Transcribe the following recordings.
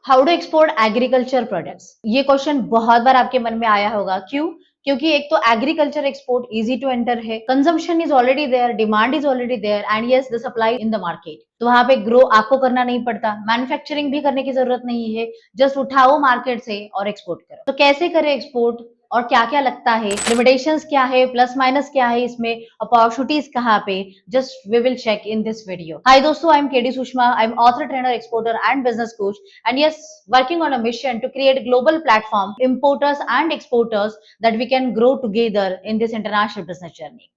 How to export agriculture products. ये question बहुत बार आपके मन में आया होगा। क्यों? क्योंकि एक तो agriculture export easy to enter है, consumption is already there, demand is already there and yes the supply in the market. तो वहां पे ग्रो आपको करना नहीं पड़ता, मैन्युफैक्चरिंग भी करने की जरूरत नहीं है, जस्ट उठाओ मार्केट से और एक्सपोर्ट करो। तो कैसे करें एक्सपोर्ट और क्या क्या लगता है, लिमिटेशंस क्या है, प्लस माइनस क्या है इसमें, अपॉर्चुनिटीज कहाँ पे, just we will check in this video. Hi दोस्तों, I am KD Sushma, I am author, trainer, exporter and business coach, and yes, working on a mission to create a global platform importers and exporters that we can grow together in this international business journey.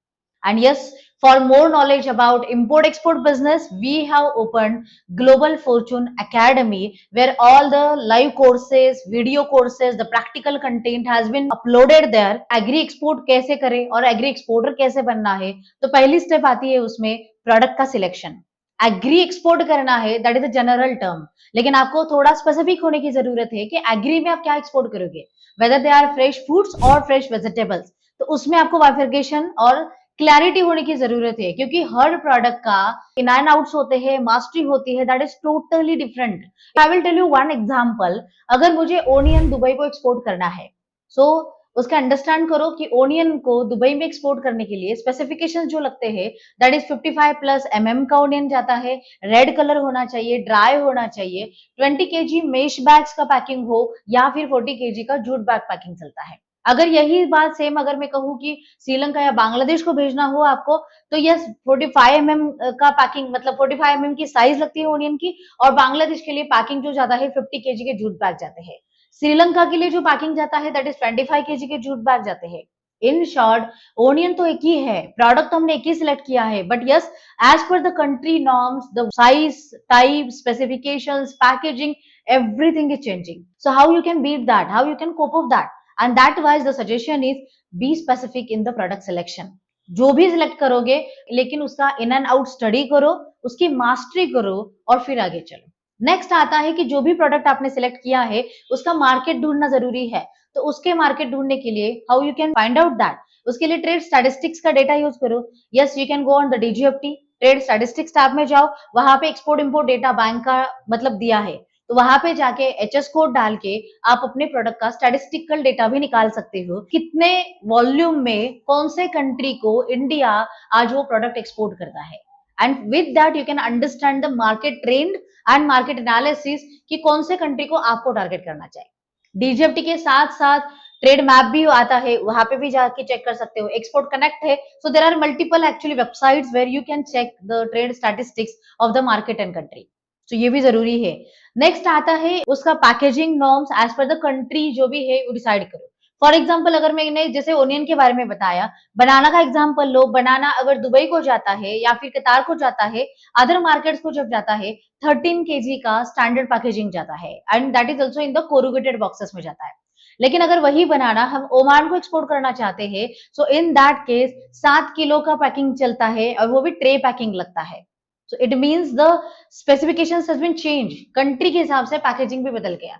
And yes, for more knowledge about import export business, we have opened Global Fortune Academy, where all the live courses, video courses, the practical content has been uploaded there. Agri export कैसे करें और agri exporter कैसे बनना है, तो पहली step आती है उसमें प्रोडक्ट का सिलेक्शन। एग्री एक्सपोर्ट करना है, that is a general term, लेकिन आपको थोड़ा स्पेसिफिक होने की जरूरत है कि एग्री में आप क्या एक्सपोर्ट करोगे, whether they are fresh foods और फ्रेश वेजिटेबल्स। तो उसमें आपको बाइफर्केशन और क्लैरिटी होने की जरूरत है, क्योंकि हर प्रोडक्ट का इन एंड आउट्स होते हैं, मास्टरी होती है, that is totally different. I will tell you one example. अगर मुझे ओनियन दुबई को एक्सपोर्ट करना है, सो उसका अंडरस्टैंड करो कि ओनियन को दुबई में एक्सपोर्ट करने के लिए स्पेसिफिकेशन जो लगते हैं, दैट इज 55+ का ओनियन जाता है, रेड कलर होना चाहिए, ड्राई होना चाहिए, 20 kg मेश बैग्स का पैकिंग हो या फिर 40 kg का जूट बैग पैकिंग चलता है। अगर यही बात सेम अगर मैं कहूँ कि श्रीलंका या बांग्लादेश को भेजना हो आपको, तो यस 45 का पैकिंग, मतलब 45 की साइज लगती है ओनियन की, और बांग्लादेश के लिए पैकिंग जो जाता है 50 kg के जूट बैग जाते हैं। श्रीलंका के लिए जो पैकिंग जाता है दैट इज 25 kg के जूट बैग जाते हैं। इन शॉर्ट, ओनियन तो एक ही है, प्रोडक्ट तो हमने एक ही सिलेक्ट किया है, but yes, as per the country norms, the size, type, specifications, packaging, everything is changing. So how you can beat that, how you can cope up that, and that wise the suggestion is be specific in the product selection. जो भी select करोगे, लेकिन उसका in and out study करो, उसकी mastery करो और फिर आगे चलो। नेक्स्ट आता है कि जो भी प्रोडक्ट आपने सिलेक्ट किया है उसका मार्केट ढूंढना जरूरी है। तो उसके मार्केट ढूंढने के लिए how you can find out that, उसके लिए ट्रेड स्टैटिस्टिक्स का डेटा यूज करो। Yes, you can go on the DGFT trade statistics tab में जाओ, वहां पे एक्सपोर्ट इंपोर्ट डेटा बैंक का मतलब दिया है, तो वहां पे जाके एचएस कोड डाल के आप अपने प्रोडक्ट का स्टैटिस्टिकल डेटा भी निकाल सकते हो, कितने वॉल्यूम में कौन से कंट्री को इंडिया आज वो प्रोडक्ट एक्सपोर्ट करता है। And with that you can understand the market trend and market analysis कि कौन से कंट्री को आपको टारगेट करना चाहिए। डीजीएफटी के साथ साथ ट्रेड मैप भी आता है, वहां पे भी जाके चेक कर सकते हो। एक्सपोर्ट कनेक्ट है, so there are multiple actually websites where you can check the trade statistics of the market and country. तो ये भी जरूरी है। नेक्स्ट आता है उसका packaging norms, as per the country जो भी है वो डिसाइड करो। फॉर एग्जाम्पल, अगर मैंने जैसे ओनियन के बारे में बताया, बनाना का एग्जाम्पल लो। बनाना अगर दुबई को जाता है या फिर कतार को जाता है, अदर मार्केट्स को जब जाता है, 13 kg का स्टैंडर्ड पैकेजिंग जाता है, and that is also in the corrugated boxes में जाता है। लेकिन अगर वही बनाना हम ओमान को एक्सपोर्ट करना चाहते हैं, सो इन दैट केस 7 किलो का पैकिंग चलता है, और वो भी ट्रे पैकिंग लगता है। So it means the specifications has been changed, country के हिसाब से पैकेजिंग भी बदल गया।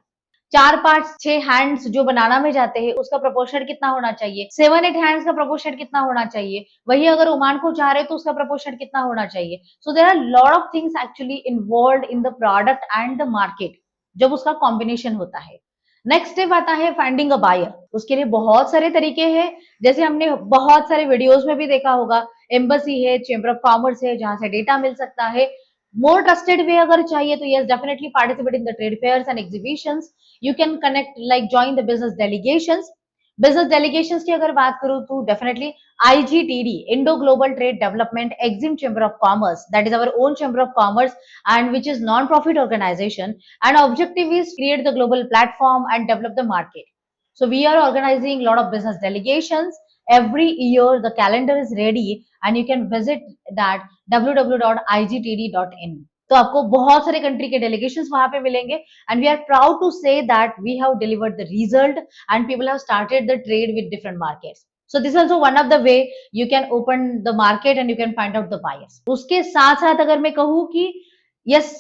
4 पार्ट्स 6 हैंड्स जो बनाना में जाते हैं उसका प्रोपोर्शन कितना होना चाहिए, 7-8 हैंड्स का प्रोपोर्शन कितना होना चाहिए, वही अगर ओमान को जा रहे तो उसका प्रोपोर्शन कितना होना चाहिए। So there are lot of things actually involve in the product and the market जब उसका कॉम्बिनेशन होता है। नेक्स्ट स्टेप आता है फाइंडिंग अ बायर। उसके लिए बहुत सारे तरीके हैं, जैसे हमने बहुत सारे वीडियोस में भी देखा होगा। एम्बेसी है, चेंबर ऑफ कॉमर्स है, जहां से डेटा मिल सकता है। मोर ट्रस्टेड वे अगर चाहिए तो yes, definitely participate in the trade fairs and exhibitions. You can connect like join the business delegations. Business delegations की अगर बात करूं तो definitely IGTD, Indo global trade development Exim chamber of commerce, that is our own chamber of commerce and which is non-profit organization, and objective is create the global platform and develop the market. So we are organizing a lot of business delegations every year. The calendar is ready and you can visit that www.igtd.in. तो आपको बहुत सारे country के delegations वहां पे मिलेंगे, and we are proud to say that we have delivered the result and people have started the trade with different markets. So this is also one of the way you can open the market and you can find out the buyers. उसके साथ साथ अगर मैं कहूँ कि yes,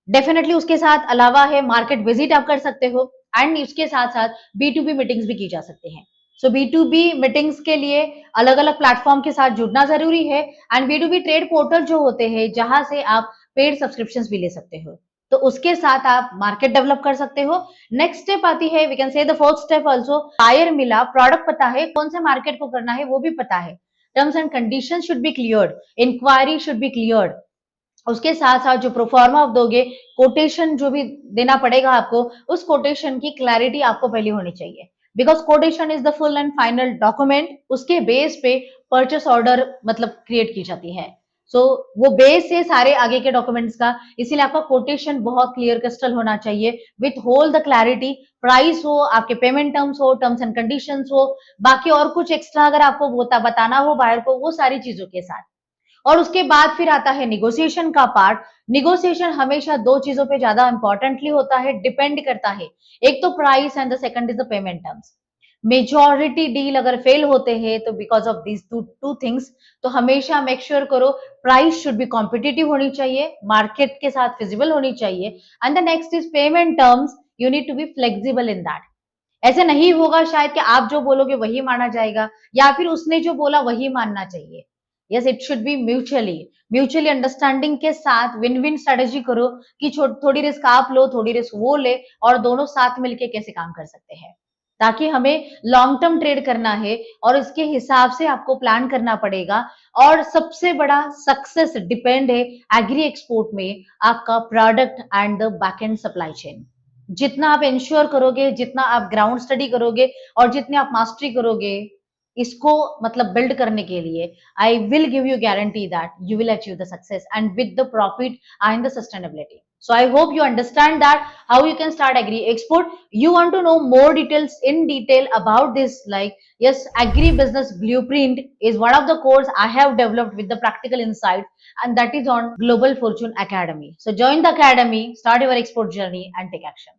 definitely उसके साथ अलावा है मार्केट विजिट आप कर सकते हो, एंड इसके साथ साथ B2B मीटिंग्स भी की जा सकती हैं। सो B2B मीटिंग्स के लिए अलग अलग प्लेटफॉर्म के साथ जुड़ना जरूरी है, एंड B2B ट्रेड पोर्टल जो होते हैं जहां से आप पेड सब्सक्रिप्शंस भी ले सकते हो। तो उसके साथ आप मार्केट डेवलप कर सकते हो। नेक्स्ट स्टेप आती है, we can say the fourth step also, buyer मिला, प्रोडक्ट पता है, कौन से मार्केट को करना है वो भी पता है, terms and condition should be cleared, enquiry should be cleared, उसके साथ साथ जो प्रोफार्मा आप दोगे, कोटेशन जो भी देना पड़ेगा आपको, उस कोटेशन की क्लैरिटी आपको पहले होनी चाहिए, because quotation is the full and final document, उसके बेस पे परचेस ऑर्डर मतलब क्रिएट की जाती है। सो वो बेस है सारे आगे के डॉक्यूमेंट्स का, इसीलिए आपका कोटेशन बहुत क्लियर क्रिस्टल होना चाहिए with whole the clarity, price हो, आपके पेमेंट टर्म्स हो, टर्म्स एंड कंडीशंस हो, बाकी और कुछ एक्स्ट्रा अगर आपको बताना हो बायर को, वो सारी चीजों के साथ। और उसके बाद फिर आता है निगोशिएशन का पार्ट। निगोशिएशन हमेशा दो चीजों पे ज्यादा इंपॉर्टेंटली होता है, डिपेंड करता है, एक तो price and the second is the payment terms. Majority deal अगर फेल होते हैं तो because of these two things, तो हमेशा मेक श्योर करो प्राइस शुड बी कॉम्पिटिटिव होनी चाहिए, मार्केट के साथ फिजिबल होनी चाहिए, and the next is payment terms, you need to be flexible in that. ऐसे नहीं होगा शायद कि आप जो बोलोगे वही माना जाएगा, या फिर उसने जो बोला वही मानना चाहिए। Yes, it should be mutually, mutually understanding के साथ विन विन स्ट्रेटेजी करो कि थोड़ी रिस्क आप लो, थोड़ी रिस्क वो ले, और दोनों साथ मिलके कैसे काम कर सकते हैं, ताकि हमें लॉन्ग टर्म ट्रेड करना है और इसके हिसाब से आपको प्लान करना पड़ेगा। और सबसे बड़ा सक्सेस डिपेंड है एग्री एक्सपोर्ट में आपका product and the back and supply chain. जितना आप इंश्योर करोगे, जितना आप ग्राउंड स्टडी करोगे, और जितनी आप मास्टरी करोगे इसको मतलब बिल्ड करने के लिए, I will give you guarantee that you will achieve the success and with the profit and the sustainability. So I hope you understand that how you can start agri export. You want to know more details in detail about this, like yes, agri business blueprint is one of the course I have developed with the practical insight, and that is on Global Fortune Academy. So join the academy, start your export journey and take action.